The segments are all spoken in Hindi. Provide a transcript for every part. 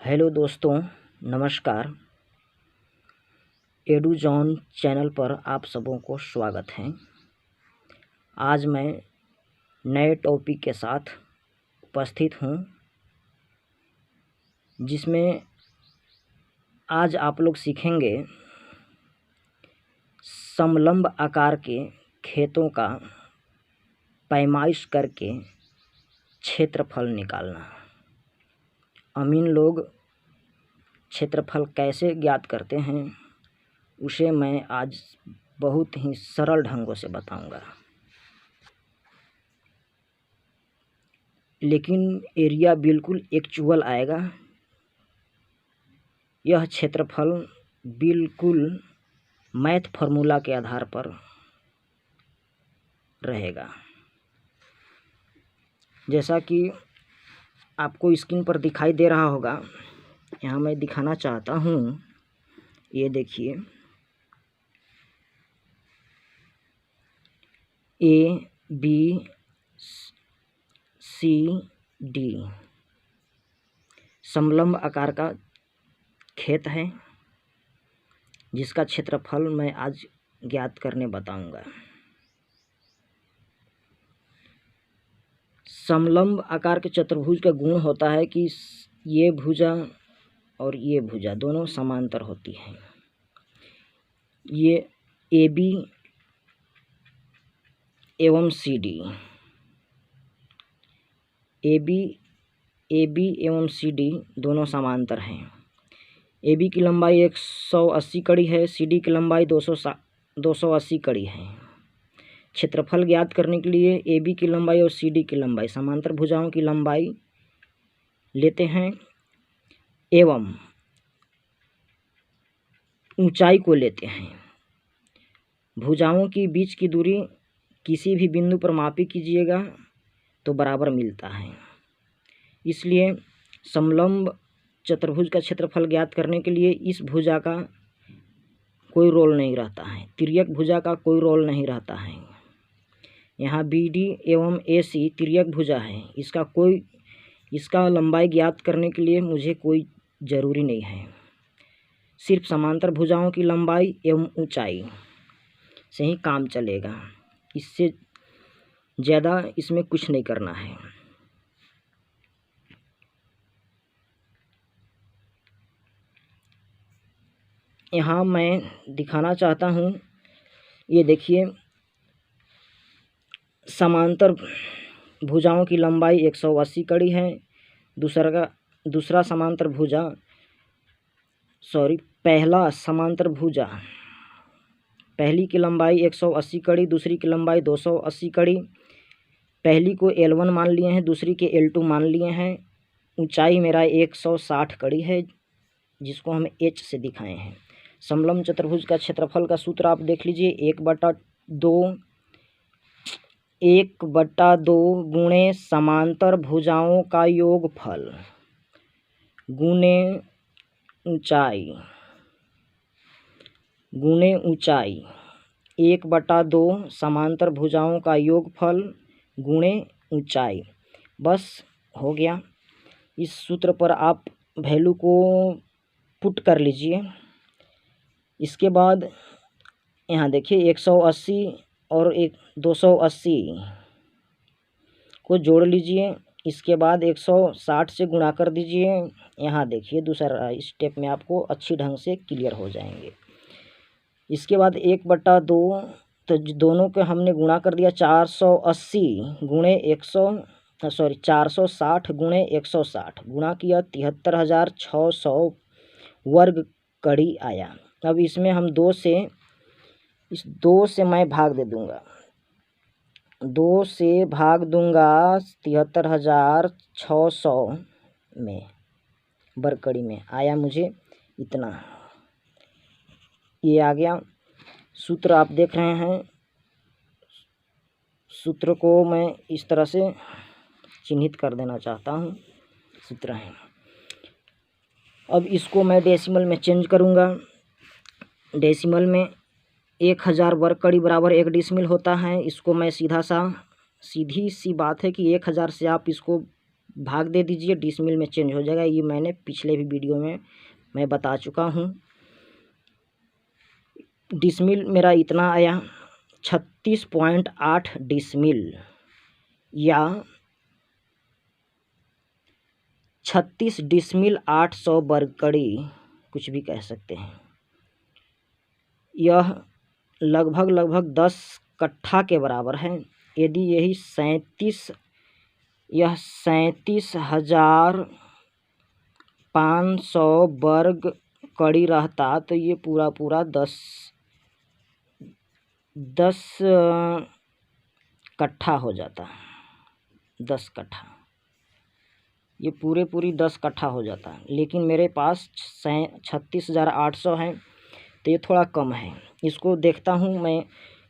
हेलो दोस्तों, नमस्कार। एडुजॉन चैनल पर आप सबों को स्वागत है। आज मैं नए टॉपिक के साथ उपस्थित हूँ, जिसमें आज आप लोग सीखेंगे समलंब आकार के खेतों का पैमाइश करके क्षेत्रफल निकालना। अमीन लोग क्षेत्रफल कैसे ज्ञात करते हैं उसे मैं आज बहुत ही सरल ढंगों से बताऊंगा, लेकिन एरिया बिल्कुल एक्चुअल आएगा। यह क्षेत्रफल बिल्कुल मैथ फार्मूला के आधार पर रहेगा। जैसा कि आपको स्क्रीन पर दिखाई दे रहा होगा, यहाँ मैं दिखाना चाहता हूँ। ये देखिए, A B C D समलंब आकार का खेत है, जिसका क्षेत्रफल मैं आज ज्ञात करने बताऊंगा। समलंब आकार के चतुर्भुज का गुण होता है कि ये भुजा और ये भुजा दोनों समांतर होती हैं। ये AB एवं CD, AB एवं CD दोनों समांतर हैं। AB की लंबाई 180 कड़ी है, CD की लंबाई 280 कड़ी है। क्षेत्रफल ज्ञात करने के लिए AB की लंबाई और CD की लंबाई, समांतर भुजाओं की लंबाई लेते हैं एवं ऊंचाई को लेते हैं। भुजाओं की बीच की दूरी किसी भी बिंदु पर मापी कीजिएगा तो बराबर मिलता है। इसलिए समलंब चतुर्भुज का क्षेत्रफल ज्ञात करने के लिए इस भुजा का कोई रोल नहीं रहता है, तिर्यक भुजा का कोई रोल नहीं रहता है। यहाँ BD एवं AC तिर्यक भुजा है, इसका लंबाई ज्ञात करने के लिए मुझे कोई ज़रूरी नहीं है। सिर्फ समांतर भुजाओं की लंबाई एवं ऊंचाई से ही काम चलेगा, इससे ज़्यादा इसमें कुछ नहीं करना है। यहाँ मैं दिखाना चाहता हूँ, ये देखिए, समांतर भुजाओं की लंबाई 180 कड़ी है। दूसरा समांतर भुजा पहला समांतर भुजा, पहली की लंबाई 180 कड़ी, दूसरी की लंबाई 280 कड़ी। पहली को L1 मान लिए हैं, दूसरी के L2 मान लिए हैं। ऊंचाई मेरा 160 कड़ी है, जिसको हम H से दिखाए हैं। समलंब चतुर्भुज का क्षेत्रफल का सूत्र आप देख लीजिए, 1/2 गुणे समांतर भुजाओं का योगफल गुणे ऊंचाई 1/2 समांतर भुजाओं का योगफल गुणे ऊंचाई। बस हो गया। इस सूत्र पर आप वैल्यू को पुट कर लीजिए। इसके बाद यहाँ देखिए, 180 और 280 को जोड़ लीजिए। इसके बाद 160 से गुणा कर दीजिए। यहाँ देखिए, दूसरा स्टेप में आपको अच्छी ढंग से क्लियर हो जाएंगे। इसके बाद 1/2, तो दोनों के हमने गुणा कर दिया। 460 गुणे 160 गुणा किया, 73,600 वर्ग कड़ी आया। अब इसमें हम 2 से मैं भाग दे दूंगा, 2 से भाग दूंगा 73,600 में, वर्ग कड़ी में आया मुझे इतना। ये आ गया। सूत्र आप देख रहे हैं, सूत्र को मैं इस तरह से चिन्हित कर देना चाहता हूँ। सूत्र है। अब इसको मैं डेसिमल में चेंज करूँगा। डेसिमल में 1000 वर्ग कड़ी बराबर 1 डेसिमल होता है। इसको मैं सीधी सी बात है कि 1000 से आप इसको भाग दे दीजिए, डिसमिल में चेंज हो जाएगा। ये मैंने पिछले भी वीडियो में मैं बता चुका हूँ। डिसमिल मेरा इतना आया 36.8 डिसमिल या 36 डिसमिल 800 वर्ग कड़ी, कुछ भी कह सकते हैं। यह लगभग 10 कट्ठा के बराबर है। यदि यही 37,500 वर्ग कड़ी रहता तो ये पूरा 10 कट्ठा हो जाता। 10 कट्ठा, ये पूरी 10 कट्ठा हो जाता। लेकिन मेरे पास 36,800 है तो ये थोड़ा कम है। इसको देखता हूँ मैं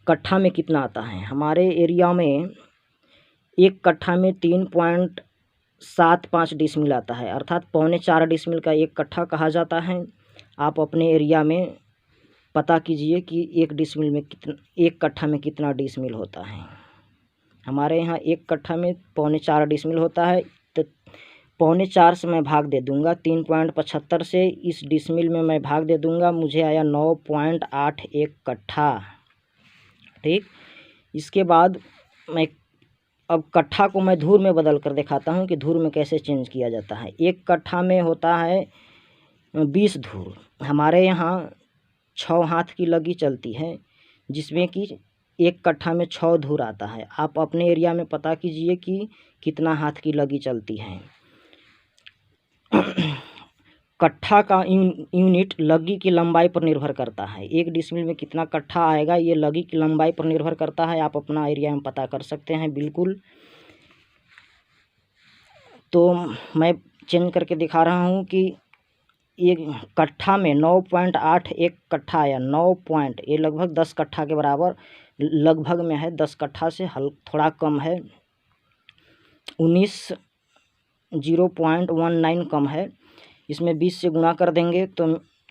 कट्ठा में कितना आता है। हमारे एरिया में 1 कट्ठा में 3.75 डिसमिल आता है, अर्थात 3.25 डिसमिल का 1 कट्ठा कहा जाता है। आप अपने एरिया में पता कीजिए कि 1 डिसमिल में कितना, 1 कट्ठा में कितना डिसमिल होता है। हमारे यहाँ 1 कट्ठा में 3.25 डिसमिल होता है, तो 3.25 से मैं भाग दे दूंगा। 3.75 से इस डिसमिल में मैं भाग दे दूंगा, मुझे आया 9.81 कट्ठा। ठीक, इसके बाद मैं अब कट्ठा को मैं धूर में बदल कर दिखाता हूँ कि धूर में कैसे चेंज किया जाता है। 1 कट्ठा में होता है 20 धूर। हमारे यहाँ 6 हाथ की लगी चलती है, जिसमें कि 1 कट्ठा में 6 धूर आता है। आप अपने एरिया में पता कीजिए कि कितना हाथ की लगी चलती है। कट्ठा का यूनिट लगी की लंबाई पर निर्भर करता है। 1 डिसमिल में कितना कट्ठा आएगा ये लगी की लंबाई पर निर्भर करता है। आप अपना एरिया में पता कर सकते हैं बिल्कुल। तो मैं चेंज करके दिखा रहा हूँ कि 1 कट्ठा में 9.81 कट्ठा आया। 9 पॉइंट, ये लगभग 10 कट्ठा के बराबर लगभग में है। 10 कट्ठा से थोड़ा कम है। 0.19 कम है। इसमें 20 से गुणा कर देंगे तो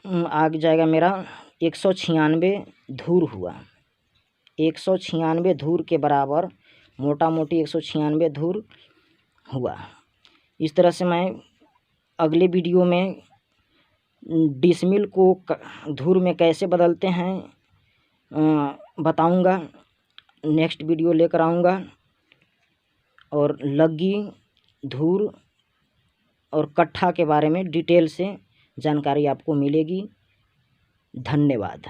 आ जाएगा मेरा 196 धूर हुआ। 196 धूर के बराबर, मोटा मोटी 196 धूर हुआ। इस तरह से मैं अगले वीडियो में डिसमिल को धूर में कैसे बदलते हैं बताऊंगा। नेक्स्ट वीडियो लेकर आऊँगा और लगी, धूर और कट्ठा के बारे में डिटेल से जानकारी आपको मिलेगी। धन्यवाद।